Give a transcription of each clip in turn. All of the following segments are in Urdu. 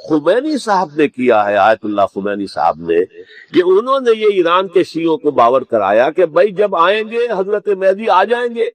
خمینی صاحب نے کیا ہے، آیت اللہ خمینی صاحب نے، کہ انہوں نے یہ ایران کے شیعوں کو باور کرایا کہ بھائی جب آئیں گے حضرت مہدی آ جائیں گے،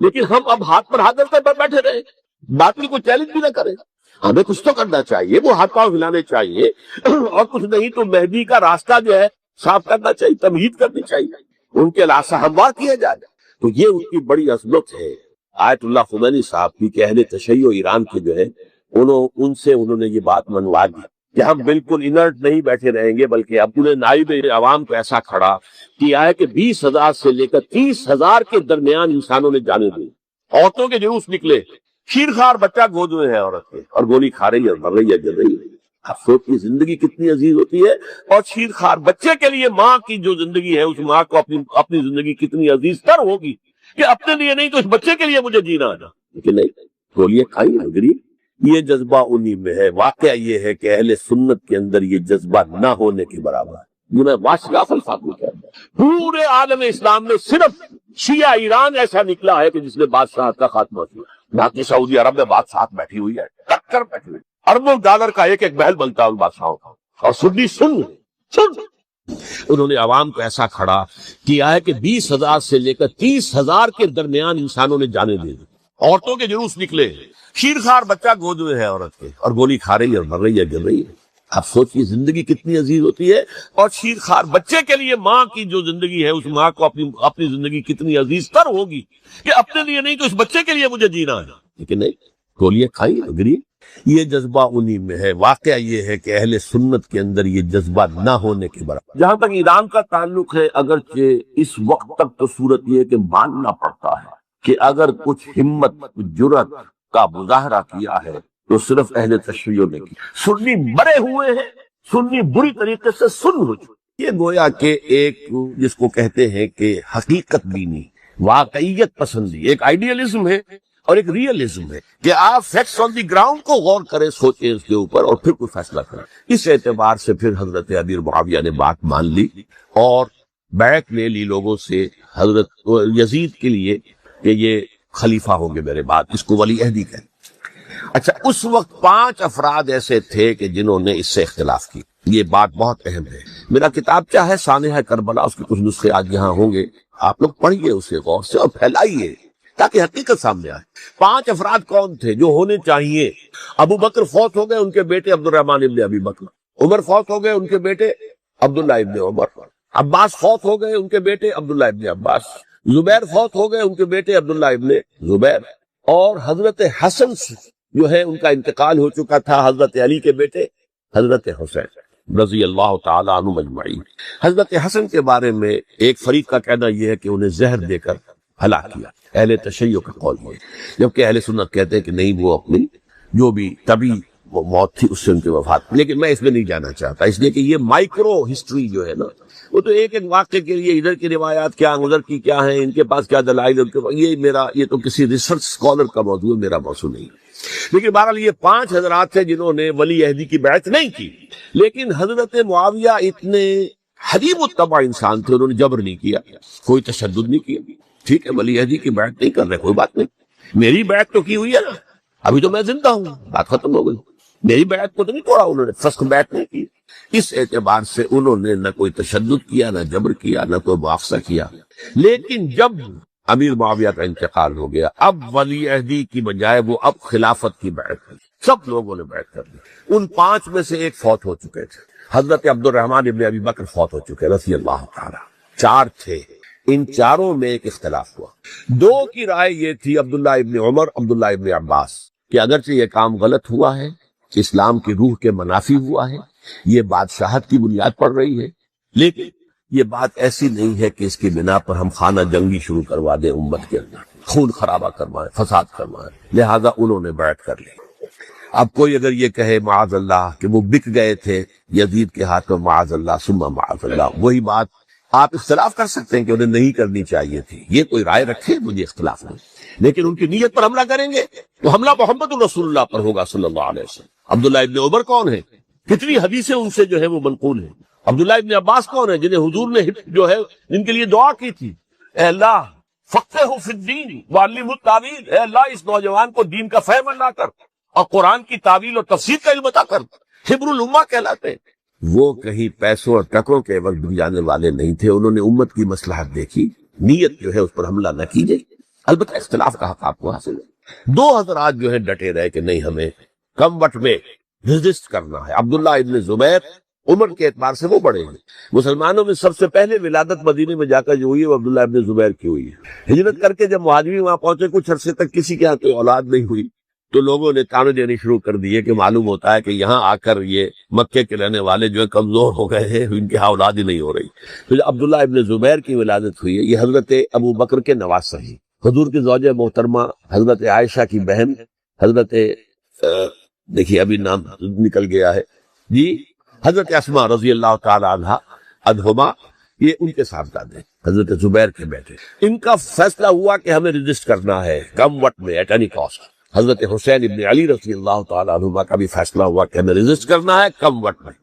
لیکن ہم اب ہاتھ پر ہاتھ رکھتے بیٹھے رہے، باطل کو چیلنج بھی نہ کریں، ہمیں کچھ تو کرنا چاہیے، وہ ہاتھ پاؤں ہلانے چاہیے، اور کچھ نہیں تو مہدی کا راستہ جو ہے صاف کرنا چاہیے، تمہید کرنی چاہیے، ان کے لاسا ہموار کیے جائے۔ تو یہ ان کی بڑی عظمت ہے آیت اللہ خمینی صاحب کی، کہ اہل تشیع ایران کے جو ہے انہوں نے یہ بات منوا دی کہ ہم بالکل انرٹ نہیں بیٹھے رہیں گے، بلکہ اپنے نائب عوام کو ایسا کھڑا کیا ہے کہ 20,000 سے لے کر 30,000 کے درمیان انسانوں نے جانے دی، عورتوں کے جلوس نکلے، شیرخوار بچہ گود میں ہے عورت کے، اور گولی کھا رہی ہے، مر رہی ہے، گر رہی ہے۔ افسوس کی زندگی کتنی عزیز ہوتی ہے، اور شیرخوار بچے کے لیے ماں کی جو زندگی ہے، اس ماں کو اپنی زندگی کتنی عزیز تر ہوگی کہ اپنے لیے نہیں تو اس بچے کے لیے مجھے جینا ہے، لیکن نہیں، گولیاں کھائی گری۔ یہ جذبہ انہی میں ہے۔ واقعہ یہ ہے کہ اہل سنت کے اندر یہ جذبہ نہ ہونے کے برابر ہے۔ میں واشراف الفاظ میں کہتا ہوں، پورے عالم اسلام میں صرف شیعہ ایران ایسا نکلا ہے کہ جس نے بادشاہ کا خاتمہ کیا۔ باقی سعودی عرب میں بادشاہ بیٹھی ہوئی ہے، ٹکر بیٹھی ہوئی، اربوں ڈالر کا ایک ایک محل بنتا ہے ان بادشاہوں کا، اور سنی سن انہوں نے عوام کو ایسا کھڑا کیا ہے کہ 20,000 سے لے کر 30,000 کے درمیان انسانوں نے جانے دی، عورتوں کے جلوس نکلے، شیرخوار بچہ گود میں ہے عورت کے، اور گولی کھا رہی ہے، مر رہی ہے، گر رہی ہے۔ آپ سوچئے زندگی کتنی عزیز ہوتی ہے، اور شیرخوار بچے کے لیے ماں کی جو زندگی ہے، اس ماں کو اپنی زندگی کتنی عزیز تر ہوگی کہ اپنے لیے نہیں تو اس بچے کے لیے مجھے جینا ہے، لیکن نہیں، گولیاں کھائی گری۔ یہ جذبہ انہی میں ہے۔ واقعہ یہ ہے کہ اہل سنت کے اندر یہ جذبہ نہ ہونے کے برابر۔ جہاں تک ایران کا تعلق ہے، اگرچہ اس وقت تک تو صورت یہ ہے کہ ماننا پڑتا ہے کہ اگر کچھ ہمت جرأت کا مظاہرہ کیا ہے تو صرف اہل تشیع نے کی۔ سنی مرے ہوئے ہیں، سنی بری طریقے سے سن ہو چکے۔ یہ گویا کہ ایک جس کو کہتے ہیں کہ حقیقت بینی، واقعیت پسندی، ایک آئیڈیالزم ہے اور ایک ریئلزم ہے کہ آپ فیکٹس آن دی گراؤنڈ کو غور کریں، سوچیں اس کے اوپر، اور پھر کوئی فیصلہ کریں۔ اس اعتبار سے پھر حضرت امیر معاویہ نے بات مان لی اور بیعت لے لی لوگوں سے حضرت یزید کے لیے کہ یہ خلیفہ ہوں گے میرے بعد، اس کو ولی عہدی کہیں۔ اچھا، اس وقت 5 افراد ایسے تھے کہ جنہوں نے اس سے اختلاف کی۔ یہ بات بہت اہم ہے۔ میرا کتابچہ ہے سانحہ کربلا، اس کے کچھ نسخے آج یہاں ہوں گے، آپ لوگ پڑھیے اسے غور سے اور پھیلائیے تاکہ حقیقت سامنے آئے۔ 5 افراد کون تھے جو ہونے چاہیے؟ ابو بکر فوت ہو گئے، ان کے بیٹے عبد الرحمن ابن ابی بکر۔ عمر فوت ہو گئے، ان کے بیٹے عبداللہ ابن عمر۔ عباس فوت ہو گئے، ان کے بیٹے عبداللہ ابن عباس۔ زبیر فوت ہو گئے، ان کے بیٹے عبداللہ ابن زبیر۔ اور حضرت حسن جو ہے ان کا انتقال ہو چکا تھا، حضرت علی کے بیٹے حضرت حسین رضی اللہ تعالی عنہ مجمعین۔ حضرت حسن کے بارے میں ایک فریق کا کہنا یہ ہے کہ انہیں زہر دے کر ہلاک کیا، اہل تشیع کا قول ہے، جبکہ اہل سنت کہتے ہیں کہ نہیں، وہ اپنی جو بھی طبی موت تھی اس سے ان کی وفات۔ لیکن میں اس میں نہیں جانا چاہتا، اس لیے کہ یہ مائکرو ہسٹری جو ہے نا، وہ تو ایک ایک واقعے کے لیے ادھر کی روایات کیا، ادھر کی کیا ہیں، ان کے پاس کیا دلائل، ان کے پاس یہ تو کسی ریسرچ اسکالر کا موضوع ہے، میرا موضوع نہیں۔ لیکن بہرحال یہ 5 حضرات تھے جنہوں نے ولی عہدی کی بیعت نہیں کی، لیکن حضرت معاویہ اتنے حلیب الطبع انسان تھے، انہوں نے جبر نہیں کیا، کوئی تشدد نہیں کیا۔ ٹھیک ہے، ولی عہدی کی بیعت نہیں کر رہے، کوئی بات نہیں، میری بیعت تو کی ہوئی ہے نا، ابھی تو میں زندہ ہوں، بات ختم ہو گئی، میری بیعت کو تو نہیں توڑا انہوں نے، فسخ بیعت نہیں کی۔ اس اعتبار سے انہوں نے نہ کوئی تشدد کیا، نہ جبر کیا، نہ کوئی مواخذہ کیا۔ لیکن جب امیر معاویہ کا انتقال ہو گیا، اب ولی عہدی کی بجائے وہ اب خلافت کی بیعت کر، سب لوگوں نے بیعت کر لی۔ ان 5 میں سے ایک فوت ہو چکے تھے، حضرت عبد الرحمن ابن ابی بکر فوت ہو چکے رضی اللہ تعالی۔ 4 تھے، ان 4 میں ایک اختلاف ہوا۔ 2 کی رائے یہ تھی، عبداللہ ابن عمر، عبداللہ ابن عباس، کہ اگرچہ یہ کام غلط ہوا ہے، اسلام کی روح کے منافی ہوا ہے، یہ بادشاہت کی بنیاد پڑ رہی ہے، لیکن یہ بات ایسی نہیں ہے کہ اس کی بنا پر ہم خانہ جنگی شروع کروا دیں، امت کے اندر خون خرابہ کروائیں، فساد کروائیں۔ لہذا انہوں نے بیعت کر لی۔ اب کوئی اگر یہ کہے معاذ اللہ کہ وہ بک گئے تھے یزید کے ہاتھ میں، معاذ اللہ ثم معاذ اللہ، وہی بات آپ اختلاف کر سکتے ہیں کہ انہیں نہیں کرنی چاہیے تھی، یہ کوئی رائے رکھے، مجھے اختلاف نہیں، لیکن ان کی نیت پر حملہ کریں گے تو حملہ محمد الرسول اللہ پر ہوگا صلی اللہ علیہ وسلم۔ عبداللہ ابن عمر کون ہے؟ کتنی حدیثیں ان سے جو ہے وہ منقول ہیں۔ عبداللہ ابن عباس کون ہے؟ جنہیں حضور نے جو ہے جن کے لیے دعا کی تھی، اے اللہ فقہہ فی الدین وعلمہ التاویل، اے اللہ اس نوجوان کو دین کا فہم عطا کر اور قرآن کی تعویل اور تفسیر کا علم عطا کر۔ حبر الامہ کہلاتے ہیں۔ وہ کہیں پیسوں اور ٹکروں کے وقت بھی جانے والے نہیں تھے، انہوں نے امت کی مصلحت دیکھی، نیت جو ہے اس پر حملہ نہ کیجیے۔ البتہ اختلاف کا حق آپ کو حاصل ہے۔ دو حضرات جو ہے ڈٹے رہے کہ نہیں، ہمیں کم وقت میں ریزسٹ کرنا ہے۔ عبداللہ ابن زبیر عمر کے اعتبار سے وہ بڑے ہیں، مسلمانوں میں سب سے پہلے ولادت مدینے میں جا کر جو ہوئی ہے وہ عبداللہ ابن زبیر کی ہوئی ہے۔ ہجرت کر کے جب مہاجرین وہاں پہنچے، کچھ عرصے تک کسی کے ہاں کوئی اولاد نہیں ہوئی، تو لوگوں نے تانے دینے شروع کر دیے کہ معلوم ہوتا ہے کہ یہاں آ کر یہ مکے کے رہنے والے جو ہے کمزور ہو گئے ہیں، ان کے ہاں اولاد ہی نہیں ہو رہی۔ تو جب عبداللہ ابن زبیر کی ولادت ہوئی ہے، یہ حضرت ابو بکر کے نواسہ ہیں، حضور کی زوجہ محترمہ حضرت عائشہ کی بہن، حضرت دیکھیے ابھی نام نکل گیا ہے جی، حضرت اسماء رضی اللہ تعالی عنہما، یہ ان کے صاحبزادے ہیں، حضرت زبیر کے بیٹے۔ ان کا فیصلہ ہوا کہ ہمیں رجسٹ کرنا ہے کم وقت میں، ایٹ اینی کاسٹ۔ حضرت حسین ابن علی رضی اللہ تعالی عنہما کا بھی فیصلہ ہوا کہ ہمیں رجسٹ کرنا ہے کم وقت میں۔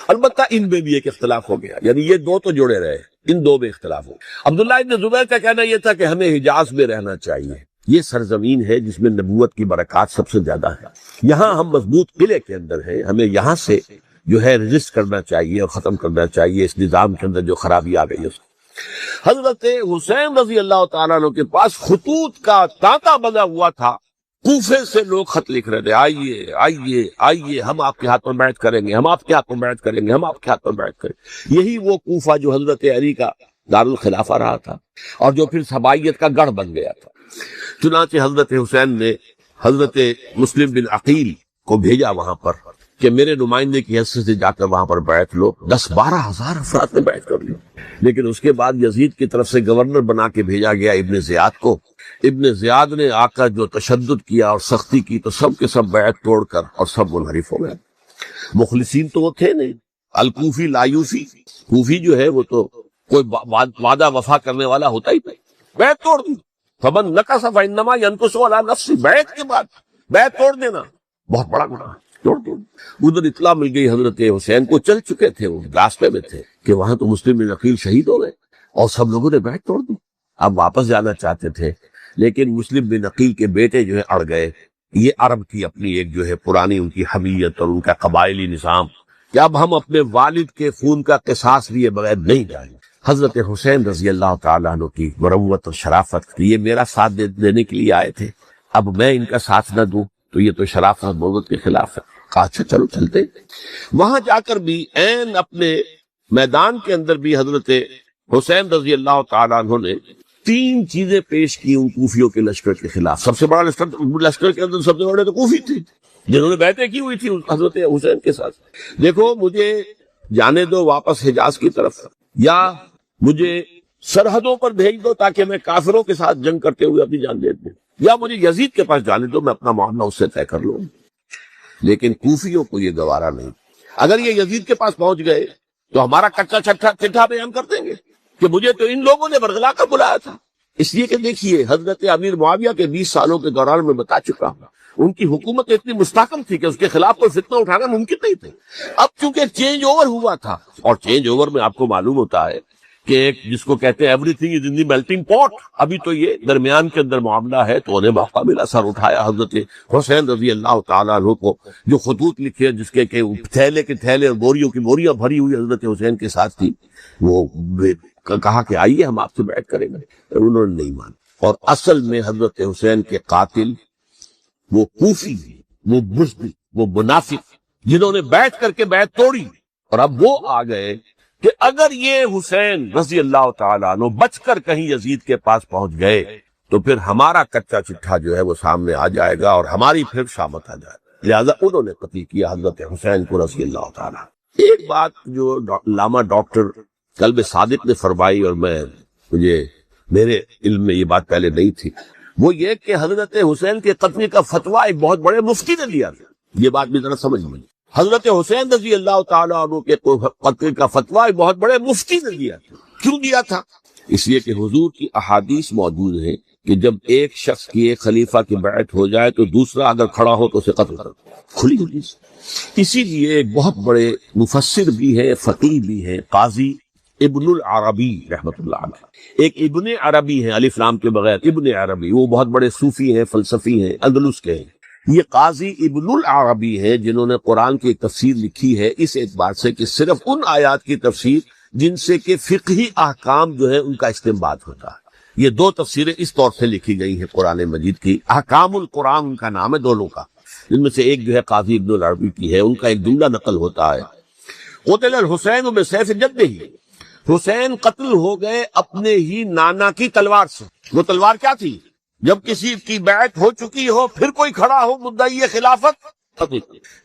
البتہ ان میں بھی ایک اختلاف ہو گیا، یعنی یہ دو تو جڑے رہے، ان دو میں اختلاف ہو گیا۔ عبداللہ ابن زبیر کا کہنا یہ تھا کہ ہمیں حجاز میں رہنا چاہیے، یہ سرزمین ہے جس میں نبوت کی برکات سب سے زیادہ ہے، یہاں ہم مضبوط قلعے کے اندر ہیں، ہمیں یہاں سے جو ہے رجسٹ کرنا چاہیے اور ختم کرنا چاہیے اس نظام کے اندر جو خرابی آ گئی ہے۔ حضرت حسین رضی اللہ تعالیٰ عنہ کے پاس خطوط کا تانتا بنا ہوا تھا، کوفے سے لوگ خط لکھ رہے تھے، آئیے آئیے آئیے، ہم آپ کے ہاتھ میں بیعت کریں گے، ہم آپ کے ہاتھ میں بیعت کریں گے، ہم آپ کے ہاتھ میں بیعت کریں گے۔ یہی وہ کوفہ جو حضرت علی کا دارالخلافہ رہا تھا اور جو پھر سبائیت کا گڑھ بن گیا تھا۔ چنانچہ حضرت حسین نے حضرت مسلم بن عقیل کو بھیجا وہاں پر کہ میرے نمائندے کی حیثیت سے جا کر وہاں پر بیعت لو۔ 10-12 ہزار افراد نے بیعت کر لی، لیکن اس کے بعد یزید کی طرف سے گورنر بنا کے بھیجا گیا ابن زیاد کو۔ ابن زیاد نے آ کر جو تشدد کیا اور سختی کی تو سب کے سب بیعت توڑ کر اور سب منحرف ہو گئے۔ مخلصین تو وہ تھے نہیں، الکوفی لایوفی، کوفی جو ہے وہ تو کوئی وعدہ وفا کرنے والا ہوتا ہی نہیں، بیعت توڑ دی۔ فمن نقص فانما ينقص على نفسه، بیعت کے بعد بیعت توڑ دینا بہت بڑا گناہ ہے، توڑ دو۔ ادھر اطلاع مل گئی حضرت حسین کو، چل چکے تھے، وہ راستے میں تھے کہ وہاں تو مسلم بن عقیل شہید ہو گئے اور سب لوگوں نے بیعت توڑ دی۔ اب واپس جانا چاہتے تھے لیکن مسلم بن عقیل کے بیٹے جو ہے اڑ گئے۔ یہ عرب کی اپنی ایک جو ہے پرانی ان کی حمیت اور ان کا قبائلی نظام کہ اب ہم اپنے والد کے خون کا قصاص لیے بغیر نہیں جائیں گے۔ حضرت حسین رضی اللہ تعالیٰ عنہ کی مروت اور شرافت، یہ میرا ساتھ دینے کے لیے آئے تھے، اب میں ان کا ساتھ نہ دوں تو یہ تو شرافت اور مروت کے خلاف ہے۔ کہا اچھا چلو چلتے۔ وہاں جا کر بھی عین اپنے میدان کے اندر بھی حضرت حسین رضی اللہ تعالیٰ عنہ نے 3 چیزیں پیش کی ان کوفیوں کے لشکر کے خلاف۔ سب سے بڑا لشکر کے اندر سب سے بڑے تو کوفی تھے جنہوں نے بیعتیں کی ہوئی تھی حضرت حسین کے ساتھ۔ دیکھو مجھے جانے دو واپس حجاز کی طرف، یا مجھے سرحدوں پر بھیج دو تاکہ میں کافروں کے ساتھ جنگ کرتے ہوئے اپنی جان دے دوں، یا مجھے یزید کے پاس جانے دو، میں اپنا معاملہ اس سے طے کر لوں۔ لیکن کوفیوں کو یہ گوارا نہیں۔ اگر یہ یزید کے پاس پہنچ گئے تو ہمارا کچا چٹھا بیان کر دیں گے کہ مجھے تو ان لوگوں نے برگلا کر بلایا تھا۔ اس لیے کہ دیکھیے حضرت امیر معاویہ کے 20 سالوں کے دوران میں بتا چکا ہوں، ان کی حکومت اتنی مستحکم تھی کہ اس کے خلاف کوئی فتنہ اٹھانا ممکن نہیں تھے۔ اب چونکہ چینج اوور ہوا تھا، اور چینج اوور میں آپ کو معلوم ہوتا ہے کہ ایک جس کو کہتے ہیں every thing is in the melting پاٹ، ابھی تو یہ درمیان کے اندر معاملہ ہے، تو انہیں موقع ملا، سر اٹھایا حضرت حسین رضی اللہ تعالیٰ عنہ کو، جو خطوط لکھے جس کے کہ تھیلے کے تھیلے اور بوریوں کی بوریاں بھری ہوئی حضرت حسین کے ساتھ تھی، وہ کہا کہ آئیے ہم آپ سے بیعت کریں گے، انہوں نے نہیں مانا۔ اور اصل میں حضرت حسین کے قاتل وہ کوفی، وہ بزدل، وہ منافق جنہوں نے بیعت کر کے بیعت توڑی، اور اب وہ آ گئے کہ اگر یہ حسین رضی اللہ تعالیٰ عنہ بچ کر کہیں یزید کے پاس پہنچ گئے تو پھر ہمارا کچا چٹھا جو ہے وہ سامنے آ جائے گا اور ہماری پھر شامت آ جائے گا، لہذا انہوں نے قتل کیا حضرت حسین کو رضی اللہ تعالیٰ۔ ایک بات جو علامہ ڈاکٹر قلب صادق نے فرمائی، اور مجھے میرے علم میں یہ بات پہلے نہیں تھی، وہ یہ کہ حضرت حسین کے قتل کا فتویٰ ایک بہت بڑے مفتی نے دیا تھا۔ یہ بات بھی ذرا سمجھ میں، حضرت حسین رضی اللہ تعالیٰ عنہ کے قتل کا فتویٰ ایک بہت بڑے مفتی نے دیا تھا۔ کیوں دیا تھا؟ اس لیے کہ حضور کی احادیث موجود ہیں کہ جب ایک شخص کی ایک خلیفہ کی بیعت ہو جائے تو دوسرا اگر کھڑا ہو تو اسے قتل کرو، کھلی حدیث۔ اسی لیے ایک بہت بڑے مفسر بھی ہیں، فقیہ بھی ہیں، قاضی ابن العربی رحمۃ اللہ علیہ، ایک ابن عربی ہیں الف لام کے بغیر، ابن عربی، وہ بہت بڑے صوفی ہیں، فلسفی ہیں، اندلس کے ہیں۔ یہ قاضی ابن العربی ہے جنہوں نے قرآن کی ایک تفسیر لکھی ہے اس اعتبار سے کہ صرف ان آیات کی تفسیر جن سے کہ فقہی احکام جو ہے ان کا استنباط ہوتا ہے. یہ دو تفسیریں اس طور سے لکھی گئی ہیں قرآن مجید کی. احکام القرآن ان کا نام ہے دونوں کا، جن میں سے ایک جو ہے قاضی ابن العربی کی ہے. ان کا ایک جملہ نقل ہوتا ہے، قتل الحسین بسیف جدہ، حسین قتل ہو گئے اپنے ہی نانا کی تلوار سے. وہ تلوار کیا تھی؟ جب کسی کی بیعت ہو چکی ہو پھر کوئی کھڑا ہو مدعی خلافت.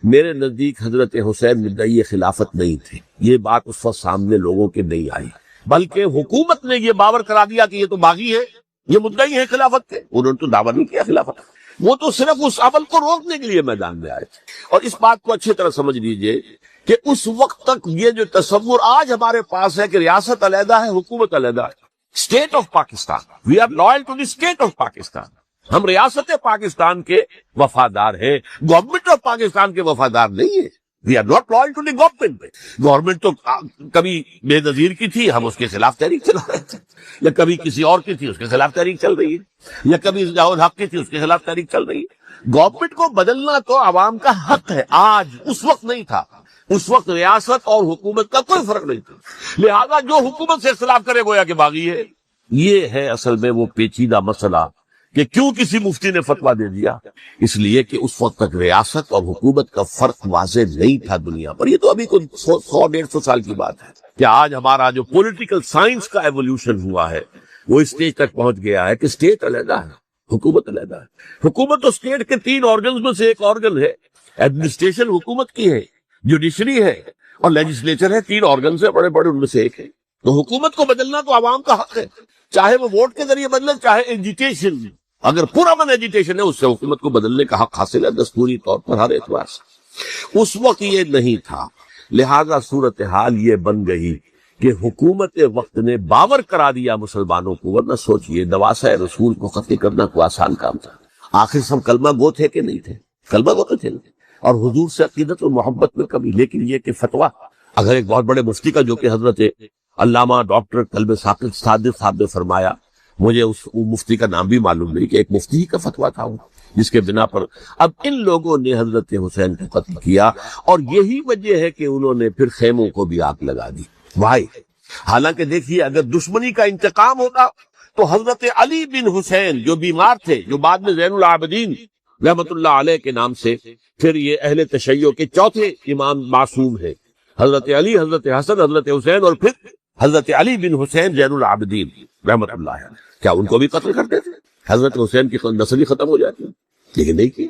میرے نزدیک حضرت حسین مدعی خلافت نہیں تھے. یہ بات اس وقت سامنے لوگوں کے نہیں آئی، بلکہ حکومت نے یہ باور کرا دیا کہ یہ تو باغی ہے، یہ مدعی ہے خلافت کے. انہوں نے تو دعویٰ نہیں کیا خلافت، وہ تو صرف اس عمل کو روکنے کے لیے میدان میں آئے تھے. اور اس بات کو اچھی طرح سمجھ لیجئے کہ اس وقت تک یہ جو تصور آج ہمارے پاس ہے کہ ریاست علیحدہ ہے، حکومت علیحدہ ہے، state of Pakistan, we are loyal to the state of Pakistan, ہم ریاست پاکستان کے وفادار ہیں، گورنمنٹ آف پاکستان کے وفادار نہیں ہیں. We are not loyal to the government. Government تو کبھی بے نظیر کی تھی، ہم اس کے خلاف تحریک چلا رہے تھے، یا کبھی کسی اور کی تھی اس کے خلاف تحریک چل رہی ہے، یا کبھی ضیاء الحق کی تھی اس کے خلاف تحریک چل رہی ہے. گورنمنٹ کو بدلنا تو عوام کا حق ہے، آج اس وقت نہیں تھا. اس وقت ریاست اور حکومت کا کوئی فرق نہیں تھا، لہذا جو حکومت سے اختلاف کرے گویا کہ باغی ہے. یہ ہے اصل میں وہ پیچیدہ مسئلہ کہ کیوں کسی مفتی نے فتویٰ دے دیا. اس لیے کہ اس وقت تک ریاست اور حکومت کا فرق واضح نہیں تھا دنیا پر. یہ تو ابھی کوئی 100-150 سال کی بات ہے کہ آج ہمارا جو پولیٹیکل سائنس کا ایولیوشن ہوا ہے وہ اسٹیج تک پہنچ گیا ہے کہ اسٹیٹ علیحدہ ہے، حکومت علیحدہ ہے. حکومت تو اسٹیٹ کے 3 آرگنز میں سے ایک آرگن ہے. ایڈمنسٹریشن حکومت کی ہے، جوڈیشری ہے اور لیجسلیچر ہے. 3 آرگنز ہیں بڑے بڑے، ان میں سے ایک ہے. تو حکومت کو بدلنا تو عوام کا حق ہے، چاہے وہ ووٹ کے ذریعے بدلے چاہے ایجیٹیشن. اگر پورا من ایجیٹیشن ہے اس سے حکومت کو بدلنے کا حق حاصل ہے دستوری طور پر ہر اعتبار سے. اس وقت یہ نہیں تھا، لہذا صورتحال یہ بن گئی کہ حکومت وقت نے باور کرا دیا مسلمانوں کو. ورنہ سوچئے نواسۂ رسول کو قتل کرنا کوئی آسان کام تھا. آخر سب کلمہ گو تھے کہ نہیں تھے؟ کلمہ گو تو تھے اور حضور سے عقیدت و محبت میں کبھی. لیکن یہ کہ فتویٰ اگر ایک بہت بڑے مفتی کا، جو کہ حضرت علامہ ڈاکٹر قلب صادق صاحب نے فرمایا، مجھے اس مفتی کا نام بھی معلوم نہیں، کہ ایک مفتی ہی کا فتویٰ تھا جس کے بنا پر اب ان لوگوں نے حضرت حسین کو قتل کیا. اور یہی وجہ ہے کہ انہوں نے پھر خیموں کو بھی آگ لگا دی. وائی حالانکہ دیکھیے اگر دشمنی کا انتقام ہوتا تو حضرت علی بن حسین جو بیمار تھے، جو بعد میں زین العابدین رحمت اللہ علیہ کے نام سے پھر یہ اہل تشیع کے چوتھے امام معصوم ہیں، حضرت علی، حضرت حسن، حضرت حسین اور پھر حضرت علی بن حسین زین العابدین رحمت اللہ علیہ، کیا ان کو بھی قتل کرتے تھے؟ حضرت حسین کی نسل ہی ختم ہو جاتی، لیکن نہیں کی.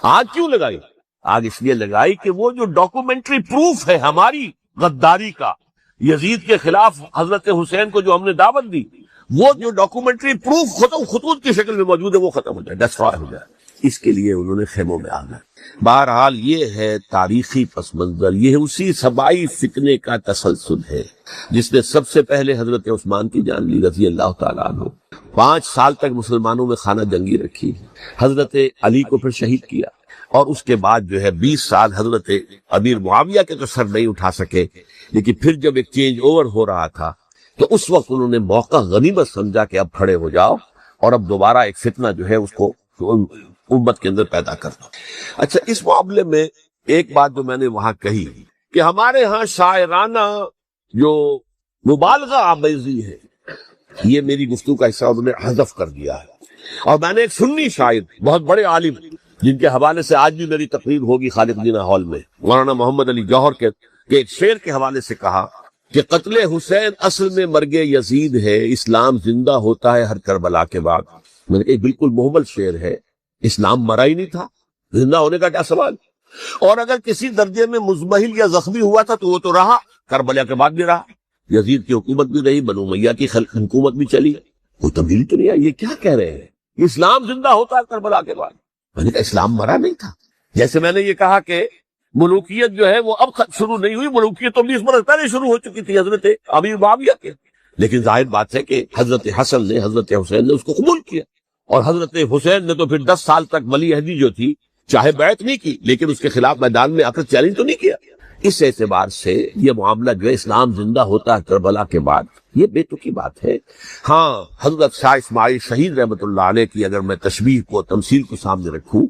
آگ کیوں لگائی؟ آگ اس لیے لگائی کہ وہ جو ڈاکومنٹری پروف ہے ہماری غداری کا یزید کے خلاف حضرت حسین کو جو ہم نے دعوت دی، وہ جو ڈاکومنٹری پروف خطوط کی شکل میں موجود ہے وہ ختم ہو جائے، ڈسٹرائے ہو جائے. اس کے لیے انہوں نے خیموں میں آنا. بہرحال یہ ہے تاریخی پس منظر، یہ اسی سبائی فتنے کا تسلسل ہے جس نے سب سے پہلے حضرت عثمان کی جان لی رضی اللہ تعالیٰ عنہ. 5 سال تک مسلمانوں میں خانہ جنگی رکھی، حضرت علی کو پھر شہید کیا، اور اس کے بعد جو ہے 20 سال حضرت امیر معاویہ کے تو سر نہیں اٹھا سکے. لیکن پھر جب ایک چینج اوور ہو رہا تھا تو اس وقت انہوں نے موقع غنیمت سمجھا کہ اب کھڑے ہو جاؤ اور اب دوبارہ ایک فتنہ جو ہے اس کو امت کے اندر پیدا کرنا. اچھا، اس معاملے میں ایک بات جو میں نے وہاں کہی کہ ہمارے ہاں شاعرانہ جو مبالغہ آمیزی ہے، یہ میری گفتگو کا حصہ انہوں نے حذف کر دیا ہے. اور میں نے ایک سنی شاعر بہت بڑے عالم جن کے حوالے سے آج بھی میری تقریر ہوگی خالد جناح ہال میں، مولانا محمد علی جوہر کے ایک شعر کے حوالے سے کہا کہ قتل حسین اصل میں مرگ یزید ہے، اسلام زندہ ہوتا ہے ہر کربلا کے بعد. میں نے کہا بالکل محمل شعر ہے، اسلام مرا ہی نہیں تھا، زندہ ہونے کا کیا سوال. اور اگر کسی درجے میں مزمحل یا زخمی ہوا تھا تو وہ تو رہا، کربلا کے بعد بھی رہا، یزید کی حکومت بھی رہی، بنو امیہ کی حکومت بھی چلی، کوئی تبدیلی تو نہیں آئی. یہ کیا کہہ رہے ہیں؟ اسلام زندہ ہوتا ہے کربلا کے بعد. میں نے کہا اسلام مرا نہیں تھا. جیسے میں نے یہ کہا کہ ملوکیت جو ہے وہ اب شروع نہیں ہوئی، ملوکیت تو 20 برس پہلے شروع ہو چکی تھی حضرت امیر معاویہ کے. لیکن ظاہر بات ہے کہ حضرت حسن نے، حضرت حسین نے اس کو قبول کیا، اور حضرت حسین نے تو پھر 10 سال تک ولی عہدی جو تھی چاہے بیعت نہیں کی لیکن اس کے خلاف میدان میں آ کر چیلنج تو نہیں کیا. اس اعتبار سے یہ معاملہ جو ہے اسلام زندہ ہوتا ہے کربلا کے بعد، یہ بے تکی بات ہے. ہاں، حضرت شاہ اسماعیل شہید رحمت اللہ علیہ کی اگر میں تشبیہ کو، تمثیل کو سامنے رکھوں